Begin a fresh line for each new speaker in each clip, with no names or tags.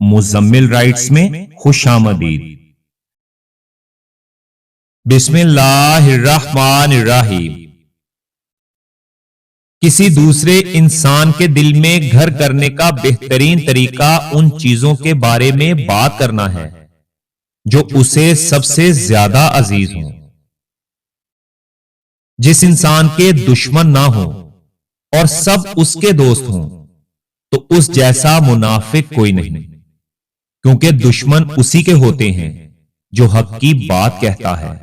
Muzammil rights میں خوش آمدید۔ بسم اللہ الرحمن الرحیم۔ کسی دوسرے انسان کے دل میں گھر کرنے کا بہترین طریقہ ان چیزوں کے بارے میں بات کرنا ہے جو اسے سب سے زیادہ عزیز ہوں۔ جس انسان کے دشمن نہ ہوں اور سب اس کے دوست ہوں تو اس جیسا منافق کوئی نہیں، کیونکہ دشمن اسی کے ہوتے ہیں جو حق کی بات کہتا ہے۔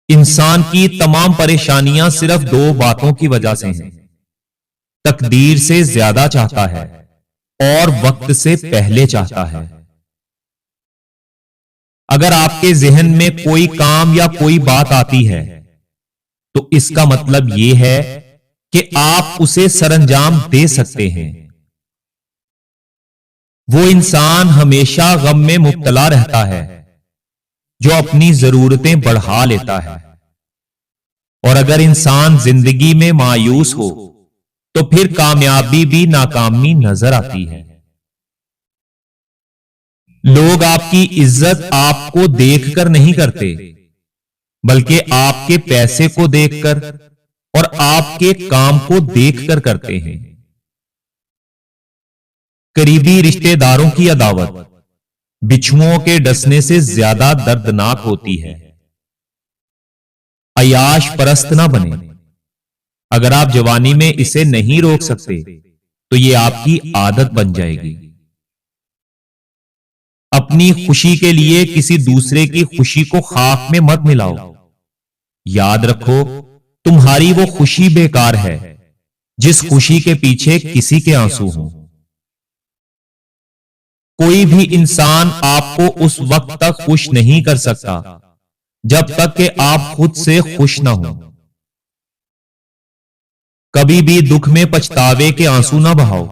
انسان کی تمام پریشانیاں صرف دو باتوں کی وجہ سے ہیں: تقدیر سے زیادہ چاہتا ہے اور وقت سے پہلے چاہتا ہے۔ اگر آپ کے ذہن میں کوئی کام یا کوئی بات آتی ہے تو اس کا مطلب یہ ہے کہ آپ اسے سر انجام دے سکتے ہیں۔ وہ انسان ہمیشہ غم میں مبتلا رہتا ہے جو اپنی ضرورتیں بڑھا لیتا ہے، اور اگر انسان زندگی میں مایوس ہو تو پھر کامیابی بھی ناکامی نظر آتی ہے۔ لوگ آپ کی عزت آپ کو دیکھ کر نہیں کرتے، بلکہ آپ کے پیسے کو دیکھ کر اور آپ کے کام کو دیکھ کر کرتے ہیں۔ قریبی رشتہ داروں کی عداوت بچھوؤں کے ڈسنے سے زیادہ دردناک ہوتی ہے۔ عیاش پرست نہ بنے۔ اگر آپ جوانی میں اسے نہیں روک سکتے تو یہ آپ کی عادت بن جائے گی۔ اپنی خوشی کے لیے کسی دوسرے کی خوشی کو خاک میں مت ملاؤ۔ یاد رکھو، تمہاری وہ خوشی بیکار ہے جس خوشی کے پیچھے کسی کے آنسو ہوں۔ کوئی بھی انسان آپ کو اس وقت تک خوش نہیں کر سکتا جب تک کہ آپ خود سے خوش نہ ہوں۔ کبھی بھی دکھ میں پچھتاوے کے آنسو نہ بہاؤ،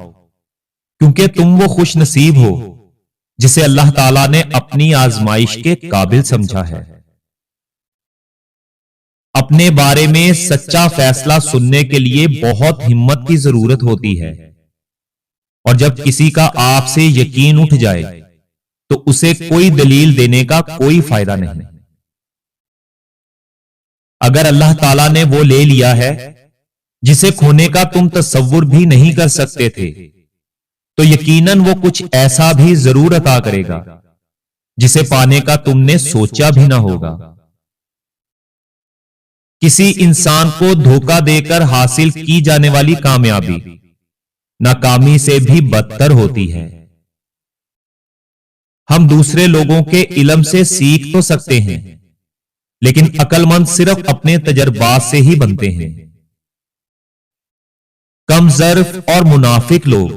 کیونکہ تم وہ خوش نصیب ہو جسے اللہ تعالیٰ نے اپنی آزمائش کے قابل سمجھا ہے۔ اپنے بارے میں سچا فیصلہ سننے کے لیے بہت ہمت کی ضرورت ہوتی ہے، اور جب کسی کا آپ سے یقین اٹھ جائے تو اسے کوئی دلیل دینے کا کوئی فائدہ نہیں۔ اگر اللہ تعالیٰ نے وہ لے لیا ہے جسے کھونے کا تم تصور بھی نہیں کر سکتے تھے تو یقیناً وہ کچھ ایسا بھی ضرور عطا کرے گا جسے پانے کا تم نے سوچا بھی نہ ہوگا۔ کسی انسان کو دھوکہ دے کر حاصل کی جانے والی کامیابی ناکامی سے بھی بدتر ہوتی ہے۔ ہم دوسرے لوگوں کے علم سے سیکھ تو سکتے ہیں، لیکن عقل مند صرف اپنے تجربات سے ہی بنتے ہیں۔ کم ظرف اور منافق لوگ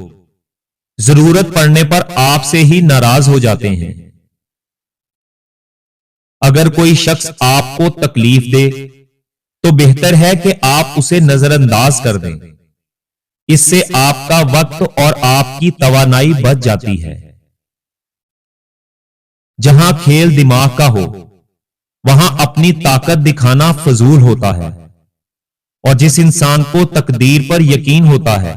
ضرورت پڑنے پر آپ سے ہی ناراض ہو جاتے ہیں۔ اگر کوئی شخص آپ کو تکلیف دے تو بہتر ہے کہ آپ اسے نظر انداز کر دیں۔ اس سے آپ کا وقت اور آپ کی توانائی بچ جاتی ہے۔ جہاں کھیل دماغ کا ہو وہاں اپنی طاقت دکھانا فضول ہوتا ہے، اور جس انسان کو تقدیر پر یقین ہوتا ہے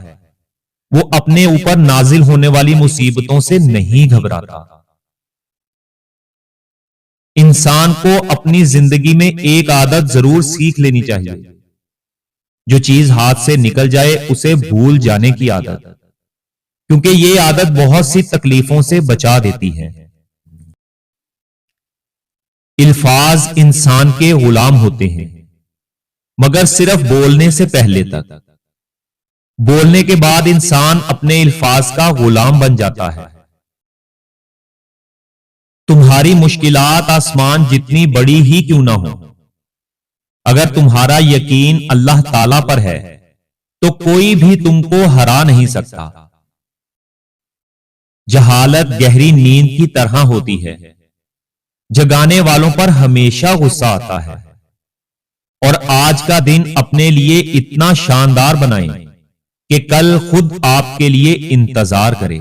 وہ اپنے اوپر نازل ہونے والی مصیبتوں سے نہیں گھبراتا۔ انسان کو اپنی زندگی میں ایک عادت ضرور سیکھ لینی چاہیے: جو چیز ہاتھ سے نکل جائے اسے بھول جانے کی عادت، کیونکہ یہ عادت بہت سی تکلیفوں سے بچا دیتی ہے۔ الفاظ انسان کے غلام ہوتے ہیں، مگر صرف بولنے سے پہلے تک۔ بولنے کے بعد انسان اپنے الفاظ کا غلام بن جاتا ہے۔ تمہاری مشکلات آسمان جتنی بڑی ہی کیوں نہ ہو، اگر تمہارا یقین اللہ تعالیٰ پر ہے تو کوئی بھی تم کو ہرا نہیں سکتا۔ جہالت گہری نیند کی طرح ہوتی ہے، جگانے والوں پر ہمیشہ غصہ آتا ہے۔ اور آج کا دن اپنے لیے اتنا شاندار بنائیں کہ کل خود آپ کے لیے انتظار کرے۔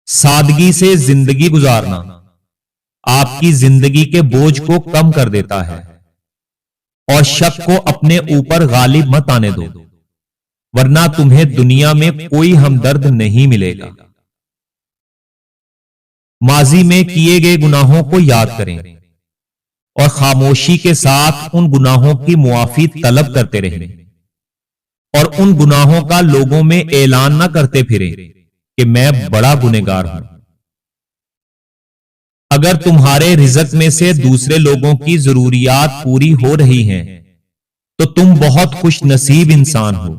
سادگی سے زندگی گزارنا آپ کی زندگی کے بوجھ کو کم کر دیتا ہے، اور شک کو اپنے اوپر غالب مت آنے دو، ورنہ تمہیں دنیا میں کوئی ہمدرد نہیں ملے گا۔ ماضی میں کیے گئے گناہوں کو یاد کریں اور خاموشی کے ساتھ ان گناہوں کی معافی طلب کرتے رہیں، اور ان گناہوں کا لوگوں میں اعلان نہ کرتے پھریں کہ میں بڑا گنہگار ہوں۔ اگر تمہارے رزق میں سے دوسرے لوگوں کی ضروریات پوری ہو رہی ہیں تو تم بہت خوش نصیب انسان ہو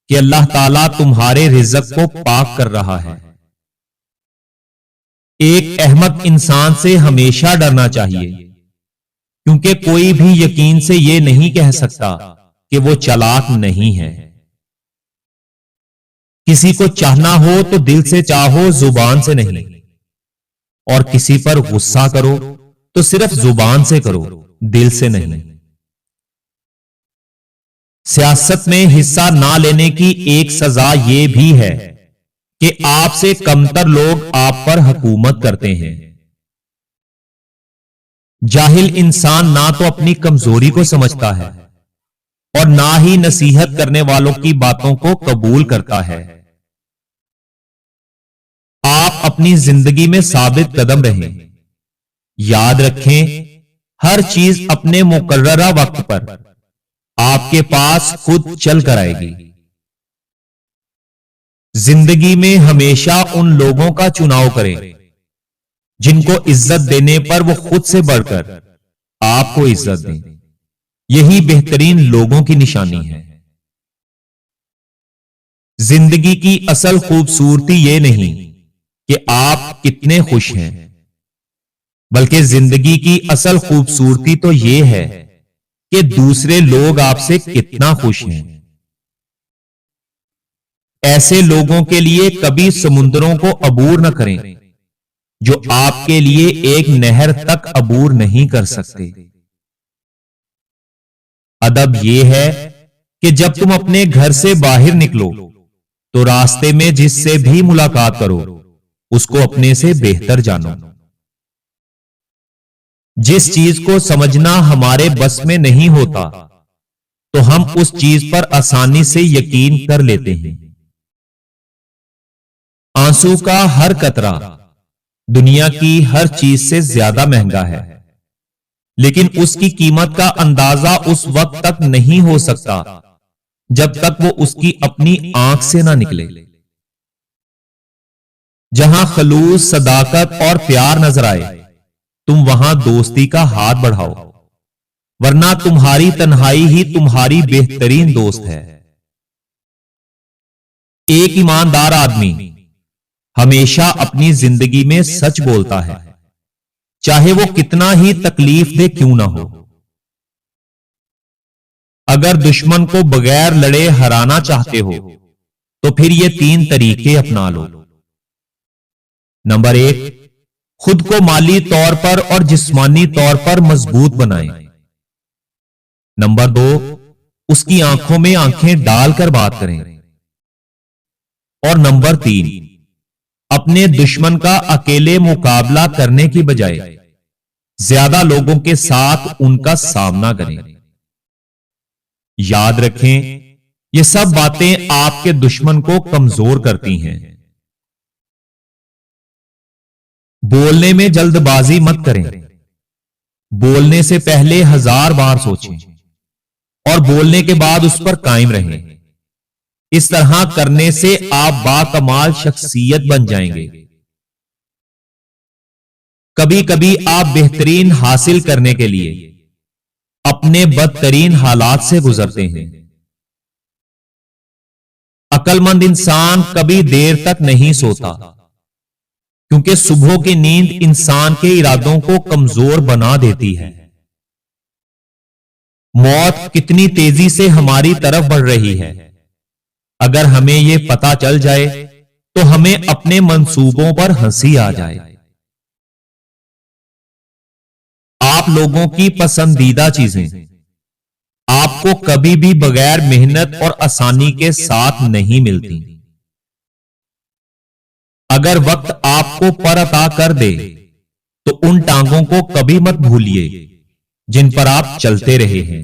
کہ اللہ تعالیٰ تمہارے رزق کو پاک کر رہا ہے۔ ایک احمق انسان سے ہمیشہ ڈرنا چاہیے، کیونکہ کوئی بھی یقین سے یہ نہیں کہہ سکتا کہ وہ چالاک نہیں ہے۔ کسی کو چاہنا ہو تو دل سے چاہو، زبان سے نہیں، اور کسی پر غصہ کرو تو صرف زبان سے کرو، دل سے نہیں۔ سیاست میں حصہ نہ لینے کی ایک سزا یہ بھی ہے کہ آپ سے کمتر لوگ آپ پر حکومت کرتے ہیں۔ جاہل انسان نہ تو اپنی کمزوری کو سمجھتا ہے اور نہ ہی نصیحت کرنے والوں کی باتوں کو قبول کرتا ہے۔ آپ اپنی زندگی میں ثابت قدم رہیں، یاد رکھیں ہر چیز اپنے مقررہ وقت پر آپ کے پاس خود چل کر آئے گی۔ زندگی میں ہمیشہ ان لوگوں کا چناؤ کریں جن کو عزت دینے پر وہ خود سے بڑھ کر آپ کو عزت دیں، یہی بہترین لوگوں کی نشانی ہے۔ زندگی کی اصل خوبصورتی یہ نہیں کہ آپ کتنے خوش ہیں، بلکہ زندگی کی اصل خوبصورتی تو یہ ہے کہ دوسرے لوگ آپ سے کتنا خوش ہیں۔ ایسے لوگوں کے لیے کبھی سمندروں کو عبور نہ کریں جو آپ کے لیے ایک نہر تک عبور نہیں کر سکتے۔ ادب یہ ہے کہ جب تم اپنے گھر سے باہر نکلو تو راستے میں جس سے بھی ملاقات کرو اس کو اپنے سے بہتر جانو۔ جس چیز کو سمجھنا ہمارے بس میں نہیں ہوتا تو ہم اس چیز پر آسانی سے یقین کر لیتے ہیں۔ آنسو کا ہر قطرہ دنیا کی ہر چیز سے زیادہ مہنگا ہے، لیکن اس کی قیمت کا اندازہ اس وقت تک نہیں ہو سکتا جب تک وہ اس کی اپنی آنکھ سے نہ نکلے۔ جہاں خلوص، صداقت اور پیار نظر آئے تم وہاں دوستی کا ہاتھ بڑھاؤ، ورنہ تمہاری تنہائی ہی تمہاری بہترین دوست ہے۔ ایک ایماندار آدمی ہمیشہ اپنی زندگی میں سچ بولتا ہے، چاہے وہ کتنا ہی تکلیف دہ کیوں نہ ہو۔ اگر دشمن کو بغیر لڑے ہرانا چاہتے ہو تو پھر یہ 3 طریقے اپنا لو۔ نمبر 1، خود کو مالی طور پر اور جسمانی طور پر مضبوط بنائیں۔ نمبر 2، اس کی آنکھوں میں آنکھیں ڈال کر بات کریں۔ اور نمبر 3، اپنے دشمن کا اکیلے مقابلہ کرنے کی بجائے زیادہ لوگوں کے ساتھ ان کا سامنا کریں۔ یاد رکھیں یہ سب باتیں آپ کے دشمن کو کمزور کرتی ہیں۔ بولنے میں جلد بازی مت کریں، بولنے سے پہلے 1000 بار سوچیں اور بولنے کے بعد اس پر قائم رہیں۔ اس طرح کرنے سے آپ باکمال شخصیت بن جائیں گے۔ کبھی کبھی آپ بہترین حاصل کرنے کے لیے اپنے بدترین حالات سے گزرتے ہیں۔ عقل مند انسان کبھی دیر تک نہیں سوتا، کیونکہ صبح کی نیند انسان کے ارادوں کو کمزور بنا دیتی ہے۔ موت کتنی تیزی سے ہماری طرف بڑھ رہی ہے، اگر ہمیں یہ پتا چل جائے تو ہمیں اپنے منصوبوں پر ہنسی آ جائے۔ آپ لوگوں کی پسندیدہ چیزیں آپ کو کبھی بھی بغیر محنت اور آسانی کے ساتھ نہیں ملتی۔ اگر وقت آپ کو پر عطا کر دے تو ان ٹانگوں کو کبھی مت بھولیے جن پر آپ چلتے رہے ہیں۔